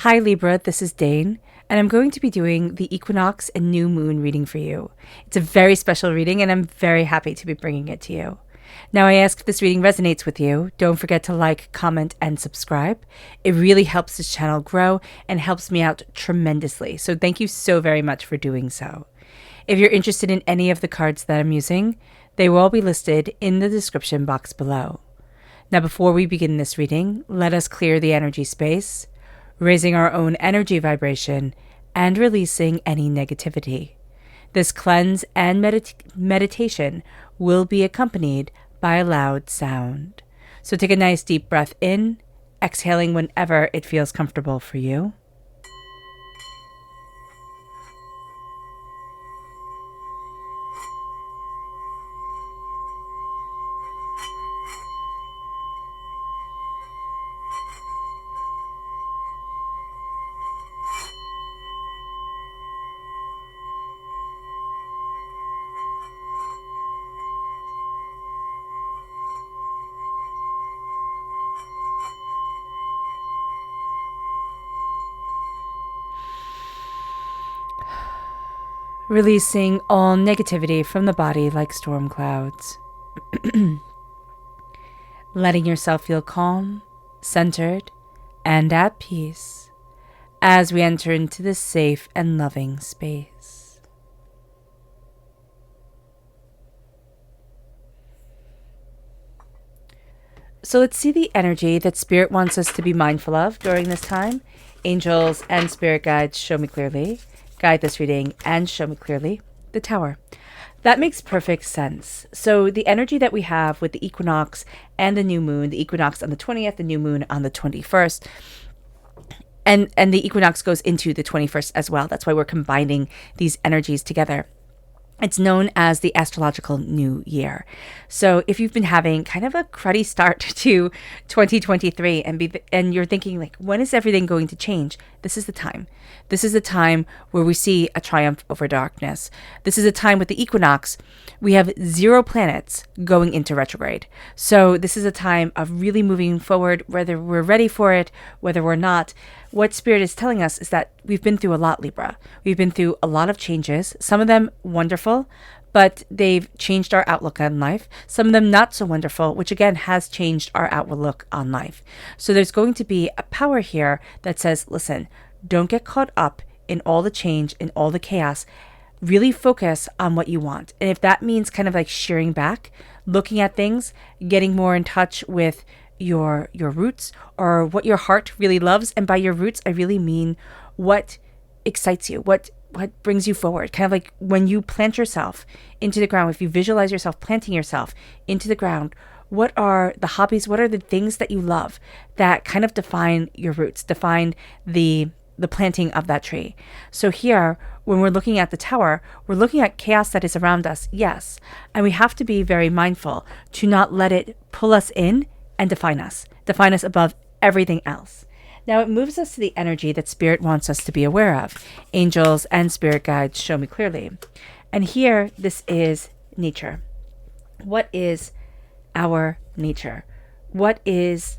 Hi Libra, this is Dane, and I'm going to be doing the Equinox and New Moon reading for you. It's a very special reading, and I'm very happy to be bringing it to you. Now, I ask if this reading resonates with you. Don't forget to like, comment, and subscribe. It really helps this channel grow and helps me out tremendously, so thank you so very much for doing so. If you're interested in any of the cards that I'm using, they will all be listed in the description box below. Now, before we begin this reading, let us clear the energy space, raising our own energy vibration and releasing any negativity. This cleanse and meditation will be accompanied by a loud sound. So take a nice deep breath in, exhaling whenever it feels comfortable for you. Releasing all negativity from the body like storm clouds. Letting yourself feel calm, centered, and at peace as we enter into this safe and loving space. So let's see the energy that Spirit wants us to be mindful of during this time. Angels and Spirit guides, show me clearly. Guide this reading and show me clearly. The Tower. That makes perfect sense. So the energy that we have with the equinox and the new moon, the equinox on the 20th, the new moon on the 21st, and the equinox goes into the 21st as well. That's why we're combining these energies together. It's known as the astrological new year. So if you've been having kind of a cruddy start to 2023 and you're thinking like, when is everything going to change? This is the time. This is the time where we see a triumph over darkness. This is a time with the equinox. We have 0 planets going into retrograde. So this is a time of really moving forward, whether we're ready for it, whether we're not. What Spirit is telling us is that we've been through a lot, Libra. We've been through a lot of changes, some of them wonderful, but they've changed our outlook on life. Some of them not so wonderful, which again has changed our outlook on life. So there's going to be a power here that says, listen, don't get caught up in all the change, in all the chaos. Really focus on what you want. And if that means kind of like shearing back, looking at things, getting more in touch with your roots or what your heart really loves. And by your roots, I really mean what excites you, what brings you forward. Kind of like when you plant yourself into the ground, if you visualize yourself planting yourself into the ground, what are the hobbies, what are the things that you love that kind of define your roots, define the planting of that tree. So here, when we're looking at the tower, we're looking at chaos that is around us, yes. And we have to be very mindful to not let it pull us in and define us above everything else. Now it moves us to the energy that Spirit wants us to be aware of. Angels and Spirit guides, show me clearly. And here, this is nature. What is our nature? What is?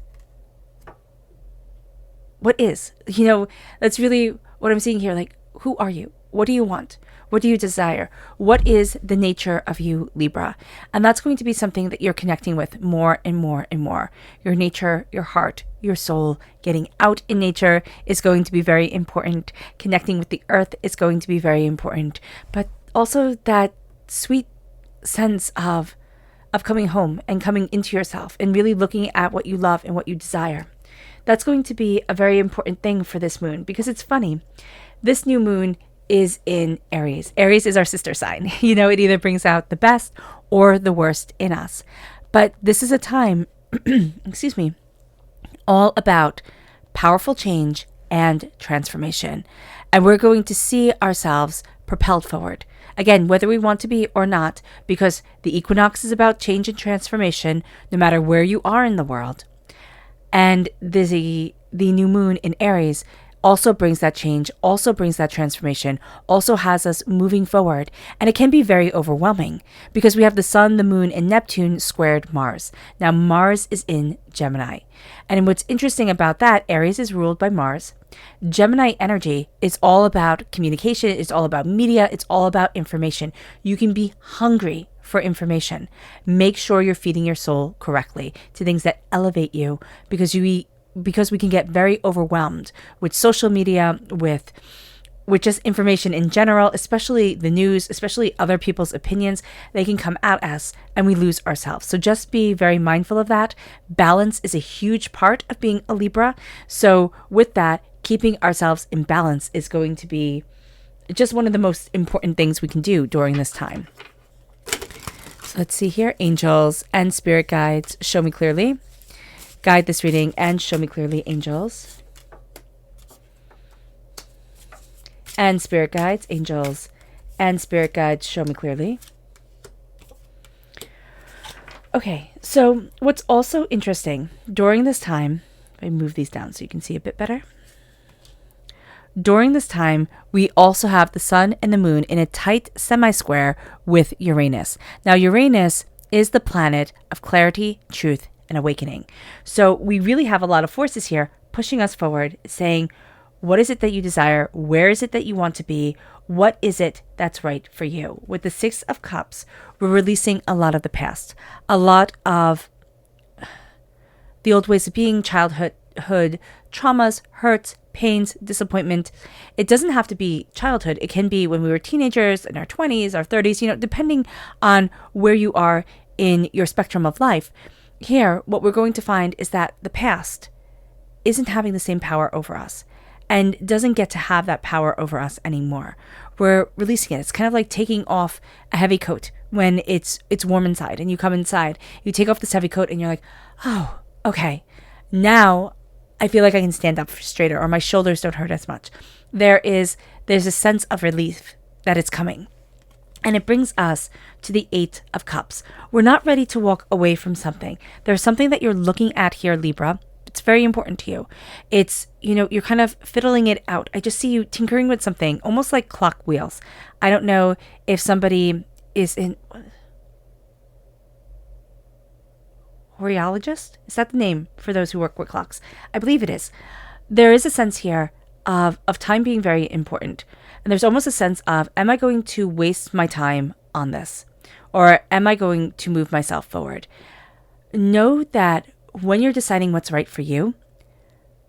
That's really what I'm seeing here. Like, who are you? What do you want? What do you desire? What is the nature of you, Libra? And that's going to be something that you're connecting with more and more and more. Your nature, your heart, your soul, getting out in nature is going to be very important. Connecting with the earth is going to be very important. But also that sweet sense of coming home and coming into yourself and really looking at what you love and what you desire. That's going to be a very important thing for this moon, because it's funny. This new moon is in Aries. Aries is our sister sign. It either brings out the best or the worst in us. But this is a time, excuse me, all about powerful change and transformation. And we're going to see ourselves propelled forward. Again, whether we want to be or not, because the equinox is about change and transformation, no matter where you are in the world. And the new moon in Aries also brings that change, also brings that transformation, also has us moving forward. And it can be very overwhelming because we have the sun, the moon, and Neptune squared Mars. Now, Mars is in Gemini. And what's interesting about that, Aries is ruled by Mars. Gemini energy is all about communication. It's all about media. It's all about information. You can be hungry for information. Make sure you're feeding your soul correctly to things that elevate you, because we can get very overwhelmed with social media, with just information in general, especially the news, especially other people's opinions. They can come at us and we lose ourselves. So just be very mindful of that. Balance is a huge part of being a Libra. So with that, keeping ourselves in balance is going to be just one of the most important things we can do during this time. So let's see here. Angels and spirit guides, show me clearly. Guide this reading and show me clearly, angels. And spirit guides, angels and spirit guides, show me clearly. Okay, so what's also interesting during this time, let me move these down so you can see a bit better. During this time, we also have the sun and the moon in a tight semi-square with Uranus. Now, Uranus is the planet of clarity, truth, and awakening. So we really have a lot of forces here pushing us forward, saying, what is it that you desire? Where is it that you want to be? What is it that's right for you? With the Six of Cups, we're releasing a lot of the past, a lot of the old ways of being, childhood, traumas, hurts, pains, disappointment. It doesn't have to be childhood. It can be when we were teenagers, in our 20s, our 30s, depending on where you are in your spectrum of life. Here, what we're going to find is that the past isn't having the same power over us and doesn't get to have that power over us anymore. We're releasing it. It's kind of like taking off a heavy coat when it's warm inside and you come inside. You take off this heavy coat and you're like, oh, okay. Now I feel like I can stand up straighter, or my shoulders don't hurt as much. There's a sense of relief that it's coming. And it brings us to the Eight of Cups. We're not ready to walk away from something. There's something that you're looking at here, Libra. It's very important to you. It's, you're kind of fiddling it out. I just see you tinkering with something, almost like clock wheels. I don't know if somebody is in... Horologist? Is that the name for those who work with clocks? I believe it is. There is a sense here of time being very important. And there's almost a sense of, am I going to waste my time on this? Or am I going to move myself forward? Know that when you're deciding what's right for you,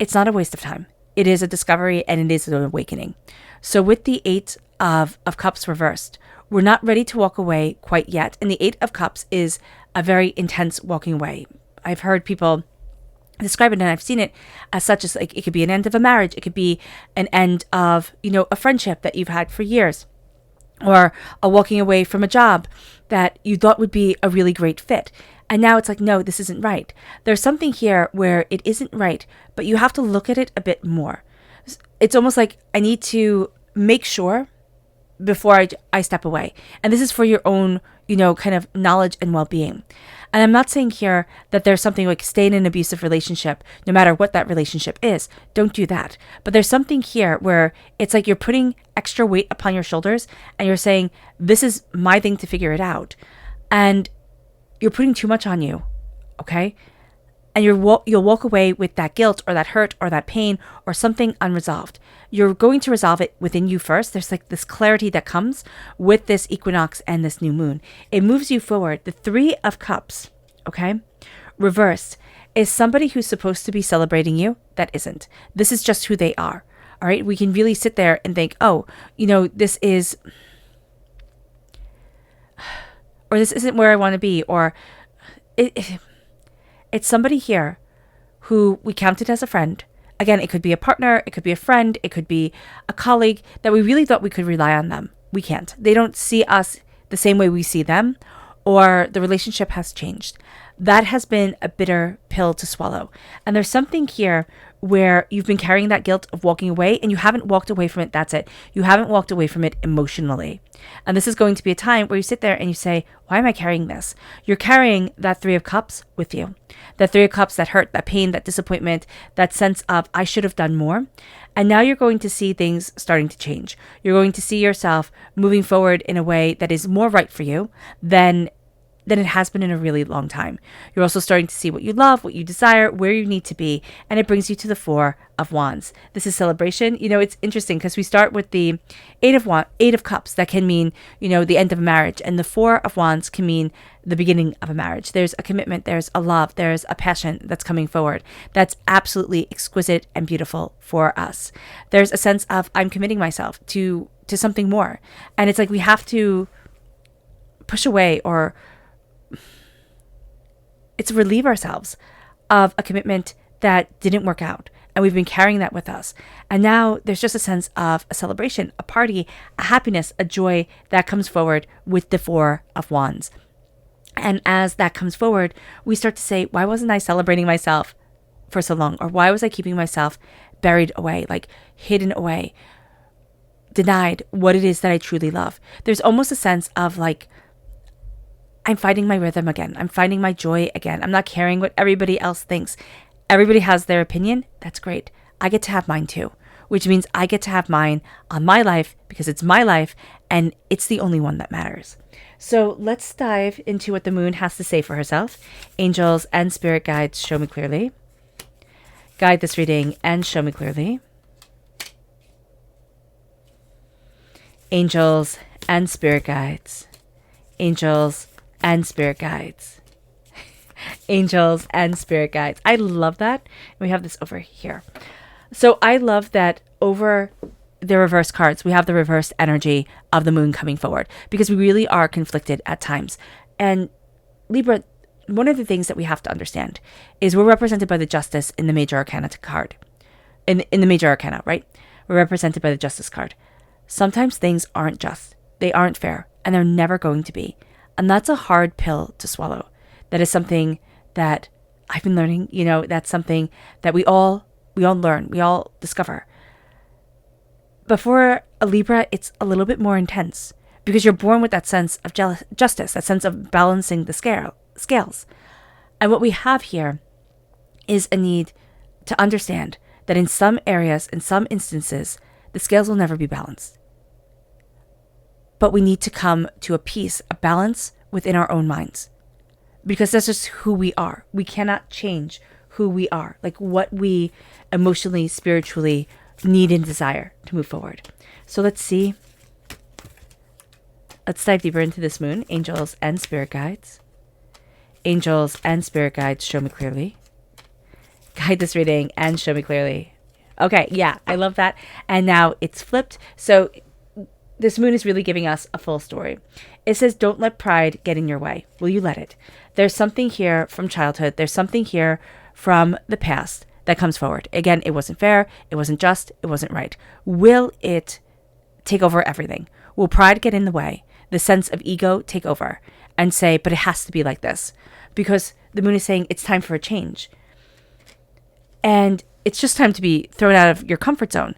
it's not a waste of time. It is a discovery and it is an awakening. So with the Eight of Cups reversed, we're not ready to walk away quite yet. And the Eight of Cups is a very intense walking away. I've heard people describe it, and I've seen it as such as, like, it could be an end of a marriage. It could be an end of, a friendship that you've had for years, or a walking away from a job that you thought would be a really great fit. And now it's like, no, this isn't right. There's something here where it isn't right, but you have to look at it a bit more. It's almost like I need to make sure before I step away. And this is for your own, kind of knowledge and well-being. And I'm not saying here that there's something like stay in an abusive relationship, no matter what that relationship is. Don't do that. But there's something here where it's like you're putting extra weight upon your shoulders and you're saying, this is my thing to figure it out. And you're putting too much on you, okay? And you'll walk away with that guilt or that hurt or that pain or something unresolved. You're going to resolve it within you first. There's like this clarity that comes with this equinox and this new moon. It moves you forward. The Three of Cups, okay, reversed, is somebody who's supposed to be celebrating you that isn't. This is just who they are, all right? We can really sit there and think, oh, this is... or this isn't where I want to be, or... It's somebody here who we counted as a friend. Again, it could be a partner, it could be a friend, it could be a colleague that we really thought we could rely on them. We can't. They don't see us the same way we see them, or the relationship has changed. that has been a bitter pill to swallow. And there's something here where you've been carrying that guilt of walking away and you haven't walked away from it. That's it. You haven't walked away from it emotionally. And this is going to be a time where you sit there and you say, why am I carrying this? You're carrying that Three of Cups with you. That Three of Cups, that hurt, that pain, that disappointment, that sense of I should have done more. And now you're going to see things starting to change. You're going to see yourself moving forward in a way that is more right for you than it has been in a really long time. You're also starting to see what you love, what you desire, where you need to be, and it brings you to the Four of Wands. This is celebration. It's interesting because we start with the Eight of Cups. That can mean, the end of a marriage, and the Four of Wands can mean the beginning of a marriage. There's a commitment, there's a love, there's a passion that's coming forward. That's absolutely exquisite and beautiful for us. There's a sense of I'm committing myself to something more. And it's like we have to push away or it's relieve ourselves of a commitment that didn't work out. And we've been carrying that with us. And now there's just a sense of a celebration, a party, a happiness, a joy that comes forward with the Four of Wands. And as that comes forward, we start to say, why wasn't I celebrating myself for so long? Or why was I keeping myself buried away, like hidden away, denied what it is that I truly love? There's almost a sense of like, I'm finding my rhythm again. I'm finding my joy again. I'm not caring what everybody else thinks. Everybody has their opinion. That's great. I get to have mine too, which means I get to have mine on my life because it's my life and it's the only one that matters. So let's dive into what the moon has to say for herself. Angels and spirit guides, show me clearly. Guide this reading and show me clearly. Angels and spirit guides. Angels and spirit guides. Angels and spirit guides. I love that. We have this over here. So I love that over the reverse cards, we have the reversed energy of the moon coming forward because we really are conflicted at times. And Libra, one of the things that we have to understand is we're represented by the Justice in the Major Arcana card. In the Major Arcana, right? We're represented by the Justice card. Sometimes things aren't just. They aren't fair. And they're never going to be. And that's a hard pill to swallow. That is something that I've been learning. That's something that we all learn. We all discover. But for a Libra, it's a little bit more intense because you're born with that sense of justice, that sense of balancing the scales. And what we have here is a need to understand that in some areas, in some instances, the scales will never be balanced. But we need to come to a peace, a balance within our own minds. Because that's just who we are. We cannot change who we are, like what we emotionally, spiritually need and desire to move forward. So let's see. Let's dive deeper into this moon. Angels and spirit guides. Angels and spirit guides, show me clearly. Guide this reading and show me clearly. Okay, yeah, I love that. And now it's flipped. So this moon is really giving us a full story. It says, don't let pride get in your way. Will you let it? There's something here from childhood. There's something here from the past that comes forward. Again, it wasn't fair. It wasn't just. It wasn't right. Will it take over everything? Will pride get in the way? The sense of ego take over and say, but it has to be like this. Because the moon is saying it's time for a change. And it's just time to be thrown out of your comfort zone.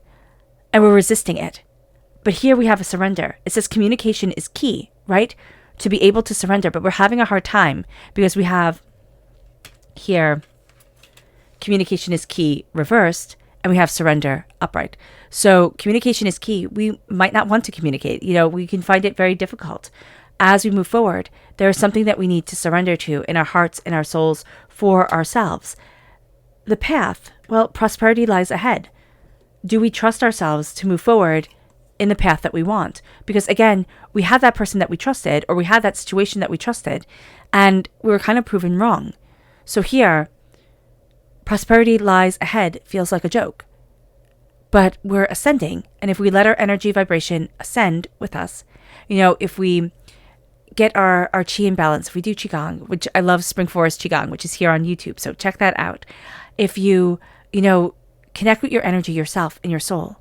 And we're resisting it. But here we have a surrender. It says communication is key, right? To be able to surrender. But we're having a hard time because we have here communication is key reversed and we have surrender upright. So communication is key. We might not want to communicate. We can find it very difficult. As we move forward, there is something that we need to surrender to in our hearts and our souls for ourselves. The path, well, prosperity lies ahead. Do we trust ourselves to move forward in the path that we want? Because again, we had that person that we trusted, or we had that situation that we trusted, and we were kind of proven wrong. So here, prosperity lies ahead feels like a joke. But we're ascending, and if we let our energy vibration ascend with us, if we get our chi in balance, if we do Qigong, which I love Spring Forest Qigong, which is here on YouTube, so check that out. If you, connect with your energy, yourself, and your soul,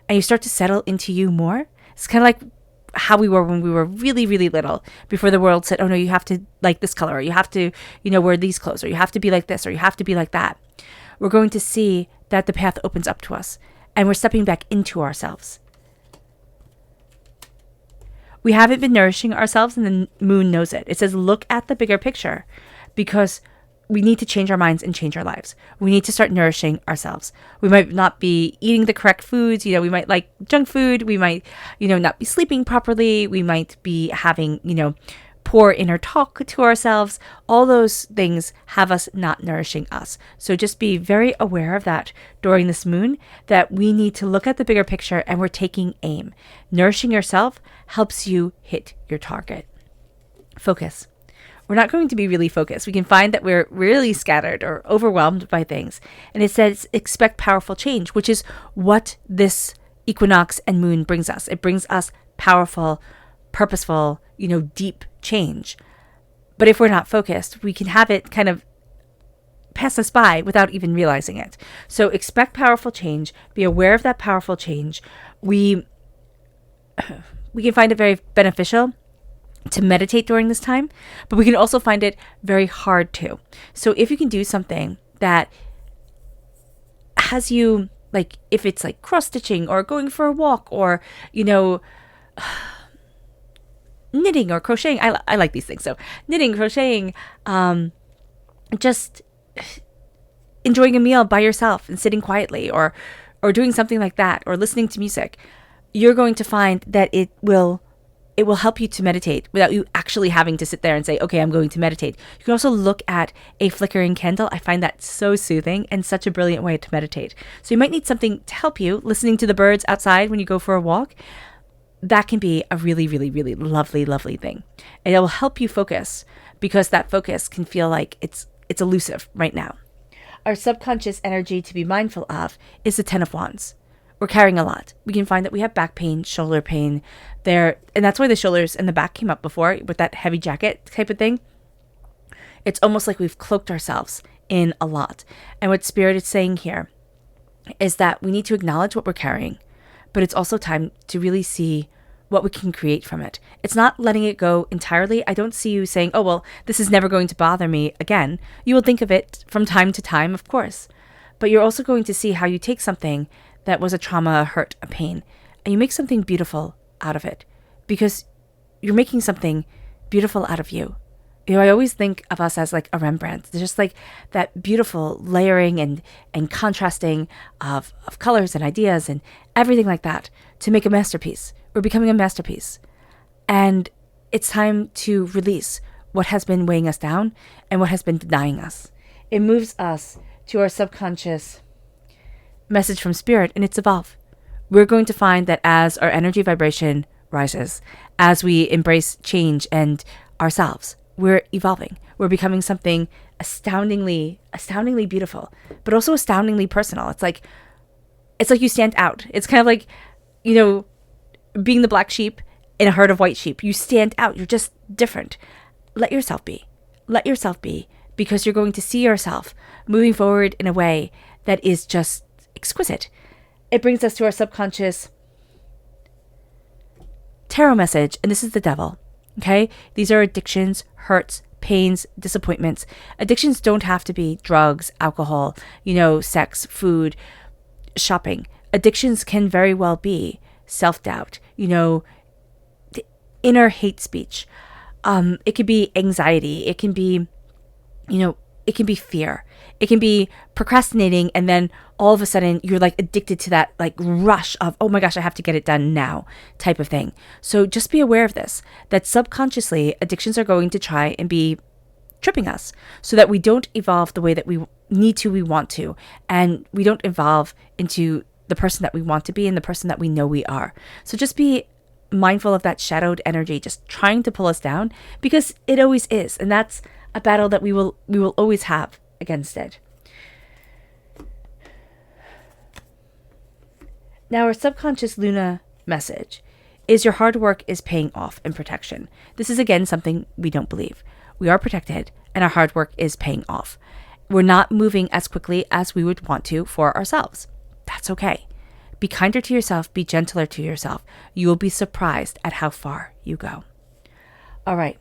and you start to settle into you more, it's kind of like how we were when we were really, really little, before the world said, oh no, you have to like this color, or you have to, wear these clothes, or you have to be like this, or you have to be like that. We're going to see that the path opens up to us and we're stepping back into ourselves. We haven't been nourishing ourselves, and the moon knows it. It says, look at the bigger picture, because we need to change our minds and change our lives. We need to start nourishing ourselves. We might not be eating the correct foods. We might like junk food. We might, not be sleeping properly. We might be having, poor inner talk to ourselves. All those things have us not nourishing us. So just be very aware of that during this moon, that we need to look at the bigger picture and we're taking aim. Nourishing yourself helps you hit your target. Focus. We're not going to be really focused. We can find that we're really scattered or overwhelmed by things. And it says, expect powerful change, which is what this equinox and moon brings us. It brings us powerful, purposeful, deep change. But if we're not focused, we can have it kind of pass us by without even realizing it. So expect powerful change. Be aware of that powerful change. We can find it very beneficial to meditate during this time, but we can also find it very hard to. So if you can do something that has you, like if it's like cross stitching or going for a walk, or knitting or crocheting. I like these things. So knitting, crocheting, just enjoying a meal by yourself and sitting quietly, or doing something like that, or listening to music. You're going to find that it will help you to meditate without you actually having to sit there and say, okay, I'm going to meditate. You can also look at a flickering candle. I find that so soothing and such a brilliant way to meditate. So you might need something to help you. Listening to the birds outside when you go for a walk, that can be a really, really, really lovely, lovely thing. And it will help you focus, because that focus can feel like it's elusive right now. Our subconscious energy to be mindful of is the 10 of Wands. We're carrying a lot. We can find that we have back pain, shoulder pain there. And that's why the shoulders and the back came up before with that heavy jacket type of thing. It's almost like we've cloaked ourselves in a lot. And what Spirit is saying here is that we need to acknowledge what we're carrying, but it's also time to really see what we can create from it. It's not letting it go entirely. I don't see you saying, oh, well, this is never going to bother me again. You will think of it from time to time, of course. But you're also going to see how you take something that was a trauma, a hurt, a pain, and you make something beautiful out of it, because you're making something beautiful out of you. I always think of us as like a Rembrandt. There's just like that beautiful layering and contrasting of colors and ideas and everything like that to make a masterpiece. We're becoming a masterpiece. And it's time to release what has been weighing us down and what has been denying us. It moves us to our subconscious message from Spirit, and it's evolve. We're going to find that as our energy vibration rises, as we embrace change and ourselves, we're evolving. We're becoming something astoundingly beautiful, but also astoundingly personal. It's like you stand out. It's kind of like, being the black sheep in a herd of white sheep. You stand out. You're just different. Let yourself be. Let yourself be, because you're going to see yourself moving forward in a way that is just exquisite. It brings us to our subconscious tarot message, and this is the devil. Okay? These are addictions, hurts, pains, disappointments. Addictions don't have to be drugs, alcohol, sex, food, shopping. Addictions can very well be self-doubt, the inner hate speech. It could be anxiety. It can be, it can be fear. It can be procrastinating, and then all of a sudden you're like addicted to that like rush of, oh my gosh, I have to get it done now type of thing. So just be aware of this, that subconsciously addictions are going to try and be tripping us so that we don't evolve the way that we need to, we want to, and we don't evolve into the person that we want to be and the person that we know we are. So just be mindful of that shadowed energy just trying to pull us down, because it always is, and that's a battle that we will always have against it. Now, our subconscious Luna message is your hard work is paying off in protection. This is, again, something we don't believe. We are protected, and our hard work is paying off. We're not moving as quickly as we would want to for ourselves. That's okay, Be kinder to yourself. Be gentler to yourself. You will be surprised at how far you go. All right.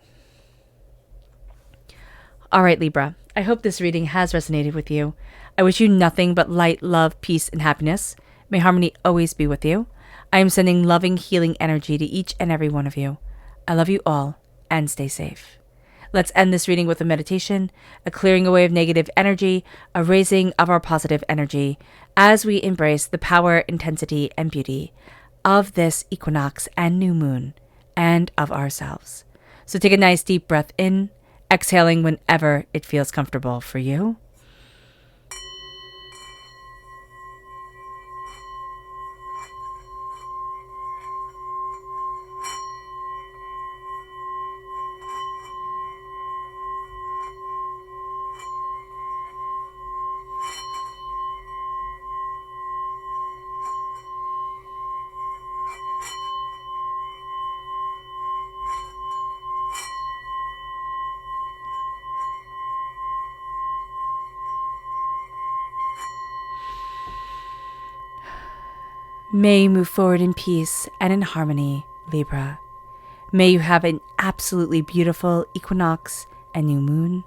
All right, Libra. I hope this reading has resonated with you. I wish you nothing but light, love, peace, and happiness. May harmony always be with you. I am sending loving, healing energy to each and every one of you. I love you all, and stay safe. Let's end this reading with a meditation, a clearing away of negative energy, a raising of our positive energy, as we embrace the power, intensity, and beauty of this equinox and new moon, and of ourselves. So take a nice deep breath in, exhaling whenever it feels comfortable for you. May you move forward in peace and in harmony, Libra. May you have an absolutely beautiful equinox and new moon,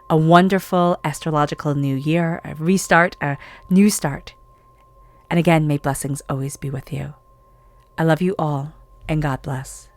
a wonderful astrological new year, a restart, a new start. And again, may blessings always be with you. I love you all, and God bless.